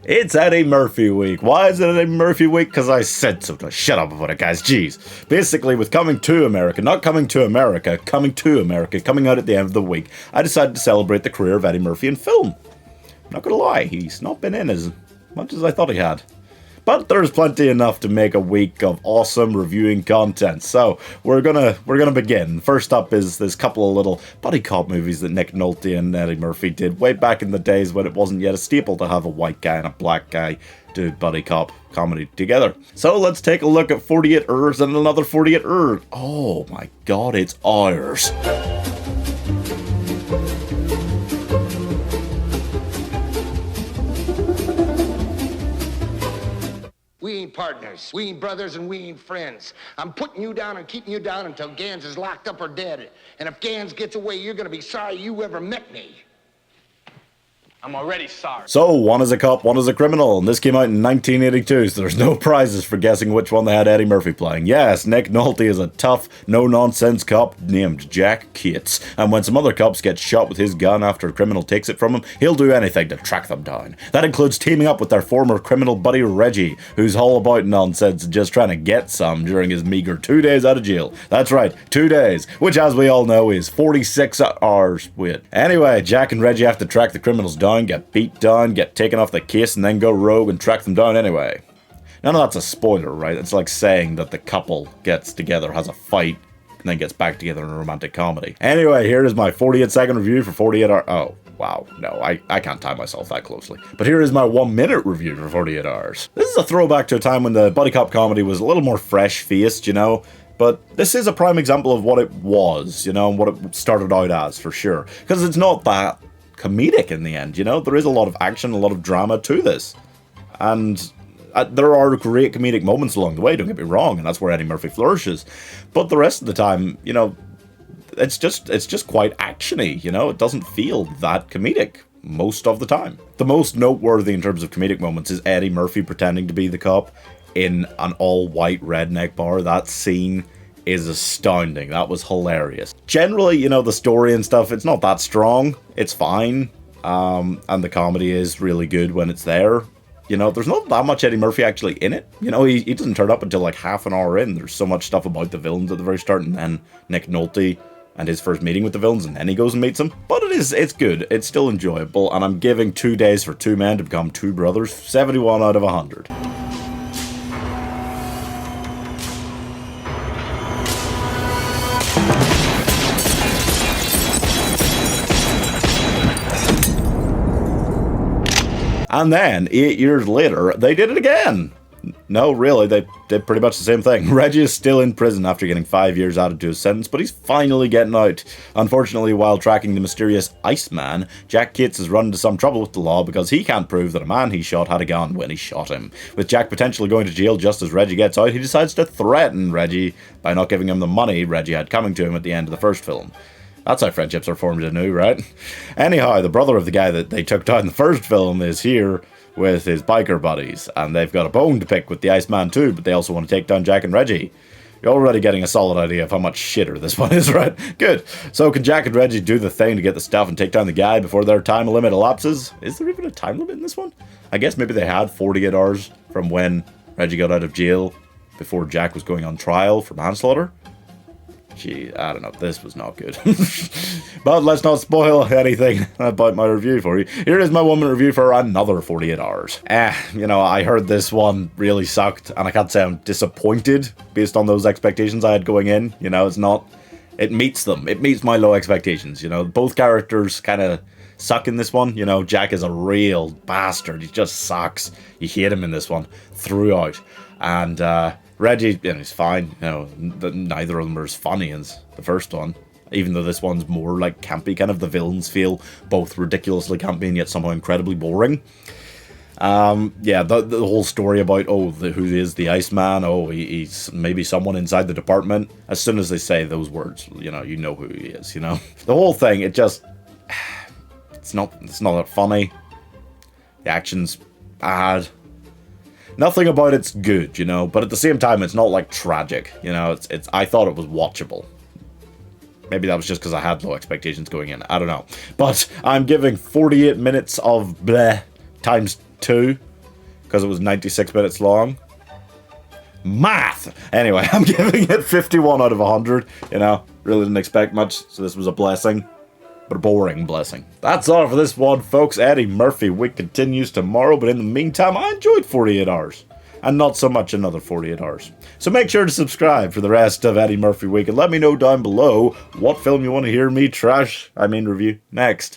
It's Eddie Murphy week. Why is it Eddie Murphy week? Because I said so. Shut up about it, guys. Jeez. Basically, with Coming to America, not Coming to America, Coming to America, coming out at the end of the week, I decided to celebrate the career of Eddie Murphy in film. Not gonna lie, he's not been in as much as I thought he had. But there's plenty enough to make a week of awesome reviewing content. So we're gonna begin. First up is this couple of little buddy cop movies that Nick Nolte and Eddie Murphy did way back in the days when it wasn't yet a staple to have a white guy and a black guy do buddy cop comedy together. So let's take a look at 48 Hours and another 48 Hours. Oh my god, it's ours. We ain't partners, we ain't brothers, and we ain't friends. I'm putting you down and keeping you down until Gans is locked up or dead. And if Gans gets away, you're gonna be sorry you ever met me. I'm already sorry. So, one is a cop, one is a criminal, and this came out in 1982, so there's no prizes for guessing which one they had Eddie Murphy playing. Yes, Nick Nolte is a tough, no-nonsense cop named Jack Cates, and when some other cops get shot with his gun after a criminal takes it from him, he'll do anything to track them down. That includes teaming up with their former criminal buddy Reggie, who's all about nonsense and just trying to get some during his meager 2 days out of jail. That's right, 2 days, which as we all know is 46 hours. Wait. Anyway, Jack and Reggie have to track the criminals down, get beat down, get taken off the case, and then go rogue and track them down anyway. None of that's a spoiler, right? It's like saying that the couple gets together, has a fight, and then gets back together in a romantic comedy. Anyway, here is my 48-second review for 48 Hours. Oh, wow. No, I can't time myself that closely. But here is my 1-minute review for 48 Hours. This is a throwback to a time when the buddy cop comedy was a little more fresh-faced, you know? But this is a prime example of what it was, you know, and what it started out as, for sure. Because it's not that comedic in the end, you know? There is a lot of action, a lot of drama to this. And there are great comedic moments along the way, don't get me wrong, and that's where Eddie Murphy flourishes. But the rest of the time, you know, it's just quite actiony, you know? It doesn't feel that comedic most of the time. The most noteworthy in terms of comedic moments is Eddie Murphy pretending to be the cop in an all-white redneck bar. That scene is astounding. That was hilarious. Generally, you know, the story and stuff, it's not that strong. It's fine. And the comedy is really good when it's there. You know, there's not that much Eddie Murphy actually in it. You know, he doesn't turn up until like half an hour in. There's so much stuff about the villains at the very start, and then Nick Nolte and his first meeting with the villains, and then he goes and meets them. But it's good. It's still enjoyable, and I'm giving 2 days for two men to become two brothers, 71 out of 100. And then, 8 years later, they did it again. No, really, they did pretty much the same thing. Reggie is still in prison after getting 5 years added to his sentence, but he's finally getting out. Unfortunately, while tracking the mysterious Iceman, Jack Cates has run into some trouble with the law because he can't prove that a man he shot had a gun when he shot him. With Jack potentially going to jail just as Reggie gets out, he decides to threaten Reggie by not giving him the money Reggie had coming to him at the end of the first film. That's how friendships are formed anew, right? Anyhow, the brother of the guy that they took down in the first film is here with his biker buddies, and they've got a bone to pick with the Iceman too, but they also want to take down Jack and Reggie. You're already getting a solid idea of how much shitter this one is, right? Good. So can Jack and Reggie do the thing to get the stuff and take down the guy before their time limit elapses? Is there even a time limit in this one? I guess maybe they had 48 hours from when Reggie got out of jail before Jack was going on trial for manslaughter. Gee, I don't know, this was not good. But let's not spoil anything about my review for you. Here is my 1-minute review for another 48 Hours. You know, I heard this one really sucked, and I can't say I'm disappointed based on those expectations I had going in. You know, it meets them. It meets my low expectations, you know. Both characters kind of suck in this one. You know, Jack is a real bastard. He just sucks. You hate him in this one throughout. And, Reggie, you know, he's fine. You know, neither of them are as funny as the first one. Even though this one's more like campy, kind of the villains feel both ridiculously campy and yet somehow incredibly boring. Yeah, the whole story about, who is the Iceman? He's maybe someone inside the department. As soon as they say those words, you know who he is, you know? The whole thing, it's not that funny. The action's bad. Nothing about it's good, you know, but at the same time, it's not like tragic, you know. I thought it was watchable. Maybe that was just because I had low expectations going in. I don't know. But I'm giving 48 minutes of bleh times 2 because it was 96 minutes long. Math! Anyway, I'm giving it 51 out of 100. You know, really didn't expect much, so this was a blessing. But a boring blessing. That's all for this one, folks. Eddie Murphy Week continues tomorrow, but in the meantime, I enjoyed 48 hours. And not so much another 48 hours. So make sure to subscribe for the rest of Eddie Murphy Week, and let me know down below what film you want to hear me review next.